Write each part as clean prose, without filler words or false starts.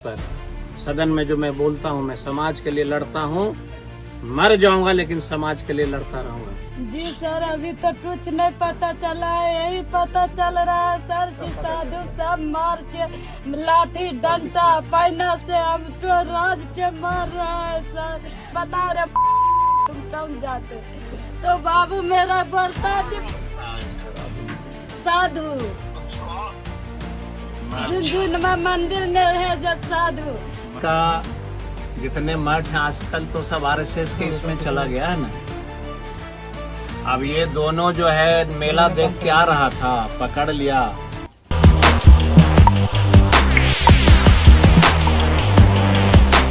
पर सदन में जो मैं बोलता हूँ, मैं समाज के लिए लड़ता हूँ, मर जाऊंगा लेकिन समाज के लिए लड़ता रहूंगा। जी सर, अभी तक कुछ नहीं पता चला है। यही पता चल रहा है सर कि साधु सब मार के लाठी डंडा पैना से हम तो राज के मार रहा है सर। बता रहे तुम कम जाते तो बाबू मेरा बोलता साधु झुंझुन में मंदिर में है जो साधु का जितने मठ हैं आजकल तो सब आरएसएस के इसमें चला गया है ना। अब ये दोनों जो है मेला देख के आ रहा था, पकड़ लिया।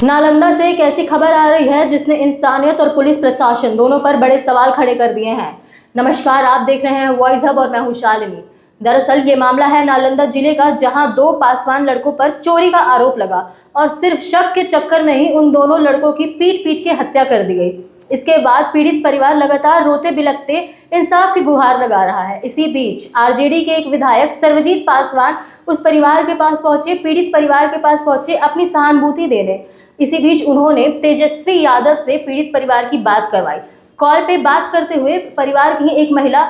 नालंदा से एक ऐसी खबर आ रही है जिसने इंसानियत और पुलिस प्रशासन दोनों पर बड़े सवाल खड़े कर दिए हैं। नमस्कार, आप देख रहे हैं वॉइस हब और मैं हूं शालिनी। दरअसल ये मामला है नालंदा जिले का, जहां दो पासवान लड़कों पर चोरी का आरोप लगा और सिर्फ शक के चक्कर में ही उन दोनों लड़कों की पीट के हत्या कर दी गई। इसके बाद पीड़ित परिवार लगातार रोते बिलखते इंसाफ की गुहार लगा रहा है। इसी बीच आरजेडी के एक विधायक सर्वजीत पासवान उस परिवार के पास पहुंचे, पीड़ित परिवार के पास पहुंचे अपनी सहानुभूति देने। इसी बीच उन्होंने तेजस्वी यादव से पीड़ित परिवार की बात करवाई। कॉल पे बात करते हुए परिवार की एक महिला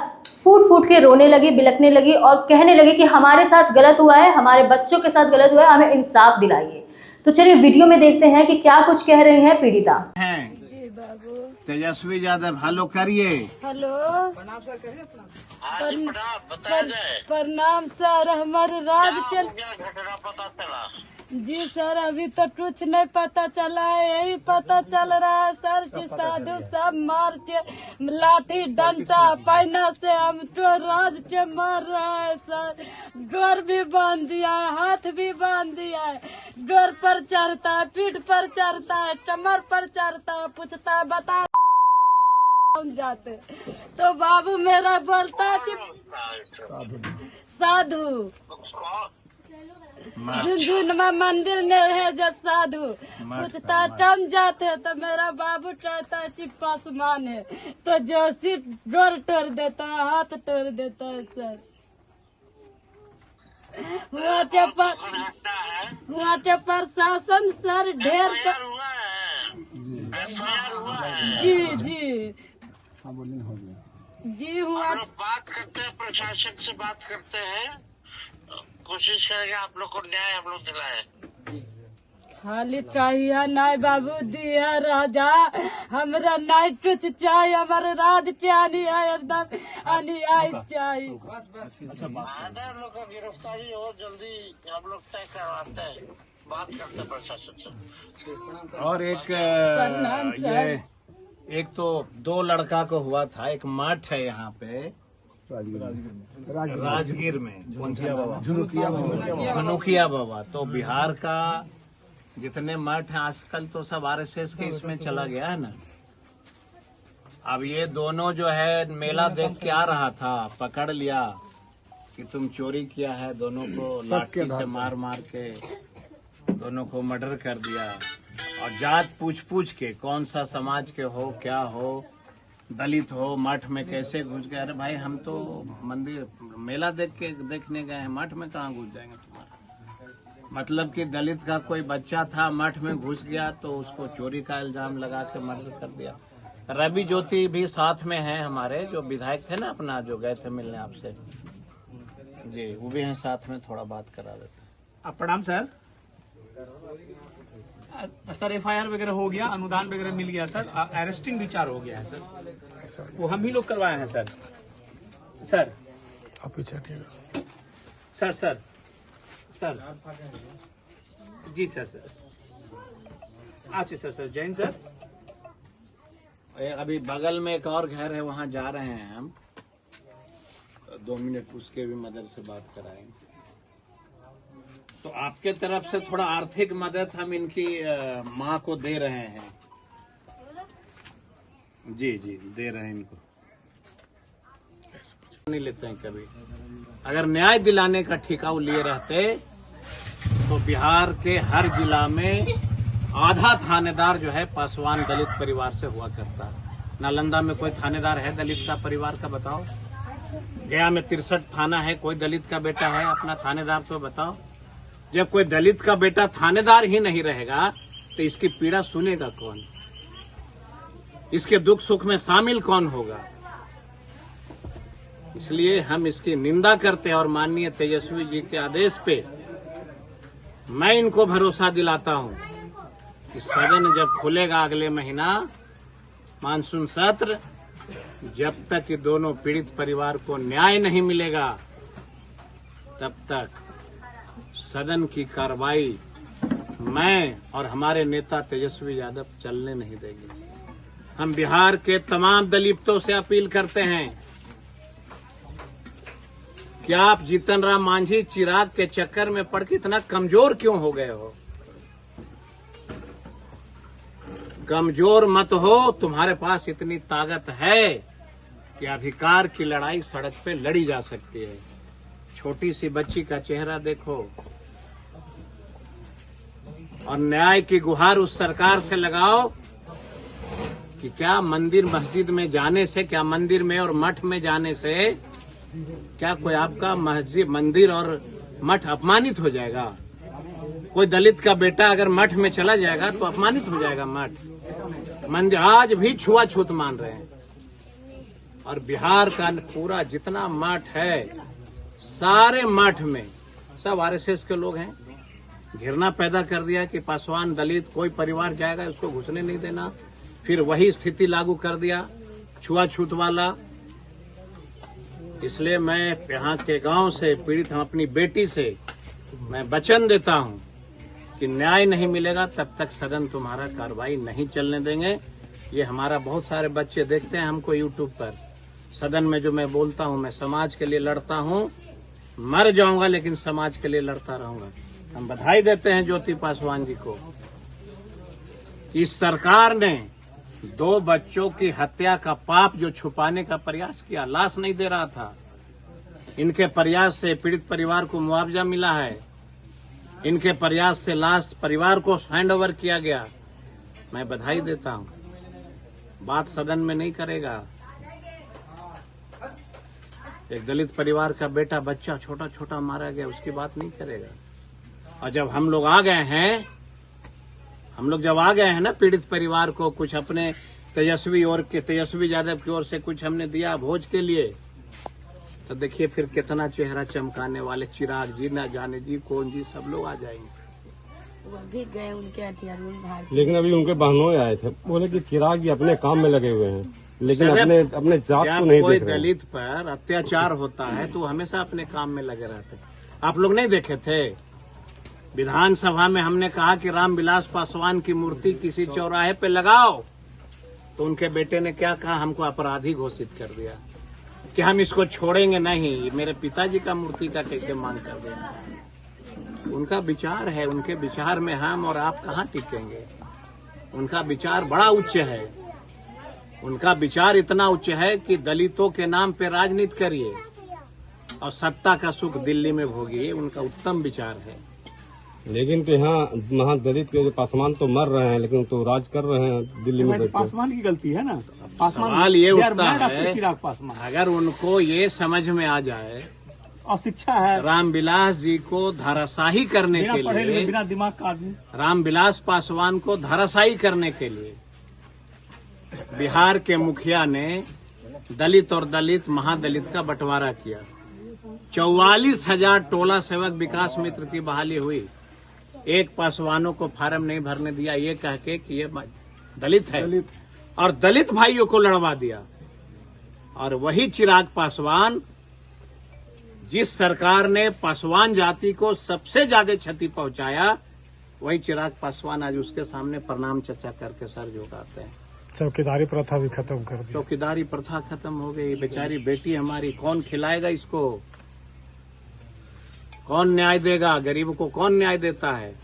फूट के रोने लगी, बिलखने लगी और कहने लगी कि हमारे साथ गलत हुआ है, हमारे बच्चों के साथ गलत हुआ है, हमें इंसाफ दिलाइए। तो चलिए वीडियो में देखते हैं कि क्या कुछ कह रही हैं पीड़िता। जी बाबू। तेजस्वी यादव, हेलो करिए। हेलो, प्रणाम सर, कहिए प्रणाम। प्रणाम सर। हमारे राज चल घटना पता चला? जी सर, अभी तक कुछ नहीं पता चला है। यही पता चल रहा है सर कि साधु सब मार के लाठी डंडा पैना से हम तो राज के मार रहा है सर। डोर भी बांध दिया है, हाथ भी बांध दिया है। डोर पर चढ़ता है, पीठ पर चढ़ता है, कमर पर चढ़ता है, पूछता है बता हम जाते तो बाबू मेरा बोलता है कि साधु झुंझुन में मंदिर में है जो साधु पूछता टम जाते तो मेरा बाबू कहता है कि पासवान है तो जोशी डोर तोड़ देता है, हाथ तोड़ देता है सर। वहाँ के प्रशासन सर ढेर जी हुआ। बात करते हैं, प्रशासन से बात करते हैं, कोशिश करेंगे आप लोग को न्याय हम लोग दिलाए। खाली चाहिए न्याय बाबू दिया राजा, हमरा न्याय कुछ चाहिए, हमारे राज चाहिए, एकदम अन्याय चाहिए। लोग का गिरफ्तारी हो जल्दी हम लोग तय करवाते हैं, बात करते हैं प्रशासन से। और एक तो दो लड़का को हुआ था, एक मठ है यहाँ पे राजगीर में, झुनुकिया बाबा। तो बिहार का जितने मठ हैं आजकल तो सब आरएसएस के इसमें चला गया है ना। अब ये दोनों जो है मेला देख के आ रहा था, पकड़ लिया कि तुम चोरी किया है। दोनों को लाठी से मार के दोनों को मर्डर कर दिया। और जात पूछ के कौन सा समाज के हो, क्या हो, दलित हो, मठ में कैसे घुस गए। अरे भाई, हम तो मंदिर मेला देखने गए हैं, मठ में कहाँ घुस जाएंगे तुम्हारा। मतलब कि दलित का कोई बच्चा था, मठ में घुस गया तो उसको चोरी का इल्जाम लगा के मर्डर कर दिया। रवि ज्योति भी साथ में है हमारे, जो विधायक थे ना अपना, जो गए थे मिलने आपसे जी, वो भी हैं साथ में, थोड़ा बात करा देते। प्रणाम सर। सर एफआईआर वगैरह हो गया, अनुदान वगैरह मिल गया सर, अरेस्टिंग विचार हो गया है सर, वो हम ही लोग करवाए हैं सर। सर आप पीछे हटिएगा। सर जी सर अच्छा सर जैन सर। अभी बगल में एक और घर है, वहाँ जा रहे हैं हम, 2 मिनट उसके भी मदद से बात कराएंगे। तो आपके तरफ से थोड़ा आर्थिक मदद हम इनकी माँ को दे रहे हैं। जी दे रहे हैं इनको, नहीं लेते हैं कभी। अगर न्याय दिलाने का ठेका वो लिए रहते तो बिहार के हर जिला में आधा थानेदार जो है पासवान दलित परिवार से हुआ करता। नालंदा में कोई थानेदार है दलित का परिवार का, बताओ। गया में 63 थाना है, कोई दलित का बेटा है अपना थानेदार तो बताओ। जब कोई दलित का बेटा थानेदार ही नहीं रहेगा तो इसकी पीड़ा सुनेगा कौन? इसके दुख सुख में शामिल कौन होगा? इसलिए हम इसकी निंदा करते हैं और माननीय तेजस्वी जी के आदेश पे मैं इनको भरोसा दिलाता हूं कि सदन जब खुलेगा अगले महीना मानसून सत्र, जब तक ये दोनों पीड़ित परिवार को न्याय नहीं मिलेगा तब तक सदन की कार्रवाई मैं और हमारे नेता तेजस्वी यादव चलने नहीं देंगे। हम बिहार के तमाम दलितों से अपील करते हैं कि आप जीतन राम मांझी चिराग के चक्कर में पड़ के इतना कमजोर क्यों हो गए हो? कमजोर मत हो, तुम्हारे पास इतनी ताकत है कि अधिकार की लड़ाई सड़क पे लड़ी जा सकती है। छोटी सी बच्ची का चेहरा देखो और न्याय की गुहार उस सरकार से लगाओ कि क्या मंदिर मस्जिद में जाने से, क्या मंदिर में और मठ में जाने से क्या कोई आपका मस्जिद मंदिर और मठ अपमानित हो जाएगा? कोई दलित का बेटा अगर मठ में चला जाएगा तो अपमानित हो जाएगा मठ मंदिर। आज भी छुआछूत मान रहे हैं और बिहार का पूरा जितना मठ है सारे मठ में सब आरएसएस के लोग हैं। घृणा पैदा कर दिया कि पासवान दलित कोई परिवार जाएगा उसको घुसने नहीं देना, फिर वही स्थिति लागू कर दिया छुआछूत वाला। इसलिए मैं यहाँ के गांव से पीड़ित हम अपनी बेटी से मैं वचन देता हूं कि न्याय नहीं मिलेगा तब तक सदन तुम्हारा कार्रवाई नहीं चलने देंगे। ये हमारा बहुत सारे बच्चे देखते हैं हमको यूट्यूब पर। सदन में जो मैं बोलता हूं, मैं समाज के लिए लड़ता हूं, मर जाऊंगा लेकिन समाज के लिए लड़ता रहूंगा। हम बधाई देते हैं ज्योति पासवान जी को। इस सरकार ने 2 बच्चों की हत्या का पाप जो छुपाने का प्रयास किया, लाश नहीं दे रहा था, इनके प्रयास से पीड़ित परिवार को मुआवजा मिला है, इनके प्रयास से लाश परिवार को हैंडओवर किया गया। मैं बधाई देता हूं। बात सदन में नहीं करेगा। एक दलित परिवार का बेटा बच्चा छोटा छोटा मारा गया, उसकी बात नहीं करेगा। और जब हम लोग आ गए हैं, ना पीड़ित परिवार को कुछ अपने तेजस्वी यादव की ओर से कुछ हमने दिया भोज के लिए, तो देखिए फिर कितना चेहरा चमकाने वाले चिराग जी, ना जाने जी कौन जी, सब लोग आ जाएंगे। वो भी गए उनके हथियार। लेकिन अभी उनके बहनोई आए थे, बोले कि चिराग जी अपने काम में लगे हुए हैं, लेकिन अपने जात को नहीं कोई देख रहे। दलित पर अत्याचार होता है तो हमेशा अपने काम में लगे रहते हैं। आप लोग नहीं देखे थे विधानसभा में हमने कहा कि रामविलास पासवान की मूर्ति किसी चौराहे पे लगाओ, तो उनके बेटे ने क्या कहा? हमको अपराधी घोषित कर दिया कि हम इसको छोड़ेंगे नहीं, मेरे पिताजी का मूर्ति का कैसे मांग कर देंगे। उनका विचार है, उनके विचार में हम और आप कहाँ टिकेंगे? उनका विचार बड़ा उच्च है। उनका विचार इतना उच्च है कि दलितों के नाम पे राजनीति करिए और सत्ता का सुख दिल्ली में भोगिए। उनका उत्तम विचार है। लेकिन तो यहाँ महादलित के पासवान तो मर रहे हैं, लेकिन तो राज कर रहे हैं दिल्ली में। पासवान की गलती है ना। सवाल ये उठता है, चिराग पासवान अगर उनको ये समझ में आ जाए और शिक्षा है, रामविलास जी को धराशाही करने के लिए, बिना दिमाग का आदमी, रामविलास पासवान को धराशाही करने के लिए बिहार के मुखिया ने दलित और दलित महादलित का बंटवारा किया। 44,000 टोला सेवक विकास मित्र की बहाली हुई। एक पासवानों को फार्म नहीं भरने दिया ये कह के कि ये दलित है, और दलित भाइयों को लड़वा दिया। और वही चिराग पासवान, जिस सरकार ने पासवान जाति को सबसे ज्यादा क्षति पहुंचाया, वही चिराग पासवान आज उसके सामने प्रणाम चर्चा करके सर झुकाते हैं। चौकीदारी प्रथा भी खत्म कर दी। चौकीदारी प्रथा खत्म हो गई। बेचारी बेटी हमारी, कौन खिलाएगा इसको? कौन न्याय देगा? गरीब को कौन न्याय देता है?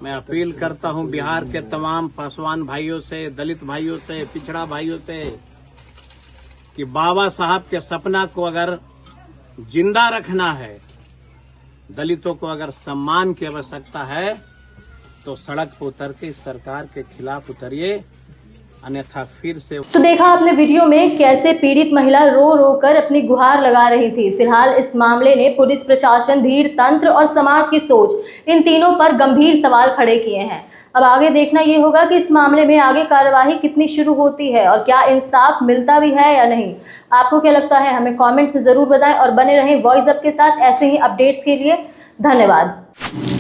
मैं अपील करता हूं बिहार के तमाम पासवान भाइयों से, दलित भाइयों से, पिछड़ा भाइयों से कि बाबा साहब के सपना को अगर जिंदा रखना है, दलितों को अगर सम्मान की आवश्यकता है, तो सड़क पर उतर के इस सरकार के खिलाफ उतरिए, अन्यथा फिर से। तो देखा आपने वीडियो में कैसे पीड़ित महिला रो रो कर अपनी गुहार लगा रही थी। फिलहाल इस मामले ने पुलिस प्रशासन, धीर तंत्र और समाज की सोच इन तीनों पर गंभीर सवाल खड़े किए हैं। अब आगे देखना ये होगा कि इस मामले में आगे कार्यवाही कितनी शुरू होती है और क्या इंसाफ मिलता भी है या नहीं। आपको क्या लगता है, हमें कमेंट्स में ज़रूर बताएं और बने रहें वॉइस अप के साथ ऐसे ही अपडेट्स के लिए। धन्यवाद।